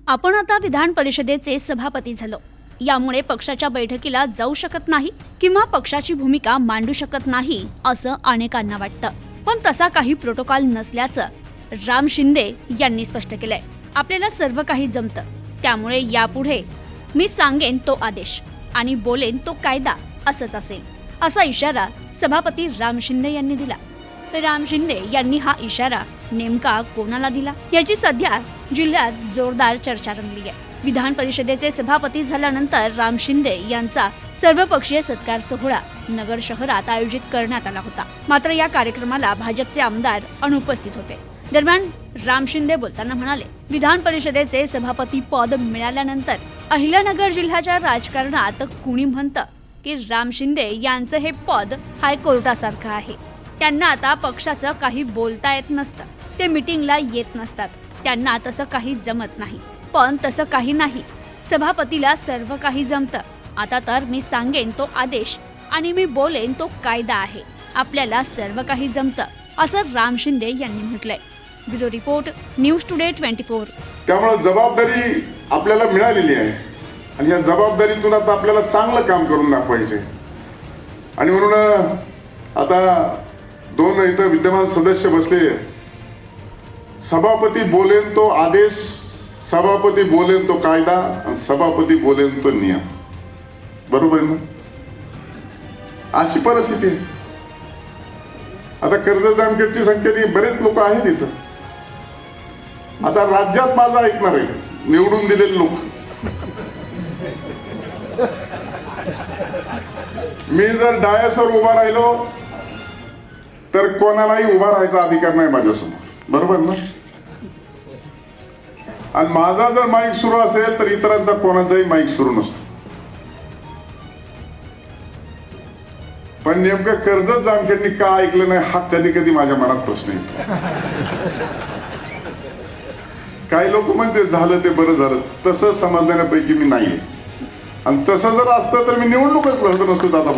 आपण आता विधान परिषदेचे सभापती झालो, यामुळे पक्षाच्या बैठकीला जाऊ शकत नाही किंवा पक्षाची भूमिका मांडू शकत नाही असं अनेकांना वाटतं. पण तसा काही प्रोटोकॉल नसल्याचं राम शिंदे यांनी स्पष्ट केलंय. आपल्याला सर्व काही जमतं, त्यामुळे यापुढे मी सांगेन तो आदेश आणि बोलेन तो कायदा असंच असेल, असा इशारा सभापती राम शिंदे यांनी दिला. राम शिंदे यांनी हा इशारा नेमका कोणाला दिला याची सध्या जिल्ह्यात जोरदार चर्चा रंगली आहे. विधान परिषदेचे सभापती झाल्यानंतर राम शिंदे यांचा सर्वपक्षीय सत्कार सोहळा नगर शहरात आयोजित करण्यात आला होता. मात्र या कार्यक्रमाला भाजपचे आमदार अनुपस्थित होते. दरम्यान राम शिंदे बोलताना म्हणाले, विधान परिषदेचे सभापती पद मिळाल्यानंतर अहिल्यानगर जिल्ह्याच्या राजकारणात कुणी म्हणतं की राम शिंदे यांचं हे पद हायकोर्टासारखं आहे. त्यांना आता पक्षाचं काही बोलता येत नसतं, ते मीटिंगला येत नसतात, त्यांना तसं काही जमत नाही. पण तसं काही नाही, सभापतीला सर्व काही जमतं. आता तर मी सांगेन तो आदेश आणि मी बोलेन तो कायदा आहे. आपल्याला सर्व काही जमतं, असं राम शिंदे यांनी म्हटलंय. Bureau report, news today 24. त्यामुळे जबाबदारी आपल्याला मिळालेली आहे आणि या जबाबदारीतून आता आपल्याला चांगलं काम करून दाखवायचे. आणि म्हणून आता दोन इथं विद्यमान सदस्य बसले. सभापती बोलेन तो आदेश, सभापती बोलेन तो कायदा आणि सभापती बोलेन तो नियम. बरोबर आहे ना? अशी परिस्थिती आहे. आता कर्जत जामखेडची संख्येने बरेच लोक आहेत इथं. आता राज्यात माझं ऐकणार आहे निवडून दिलेले लोक. मी जर डायसवर उभा राहिलो तर कोणालाही उभा राहायचा अधिकार नाही माझ्यासमोर. बरोबर ना? आणि माझा जर माईक सुरू असेल तर इतरांचा कोणाचाही माईक सुरू नसतो. पण नेमकं कर्जत जामखेडनी का ऐकलं नाही हा कधी कधी माझ्या मनात प्रश्न येतो. काही लोक म्हणते झालं ते बरं झालं, तसं समजण्यापैकी मी नाहीये. आणि तसं जर असतं तर मी निवडणूकच लढलो नसतो दादा.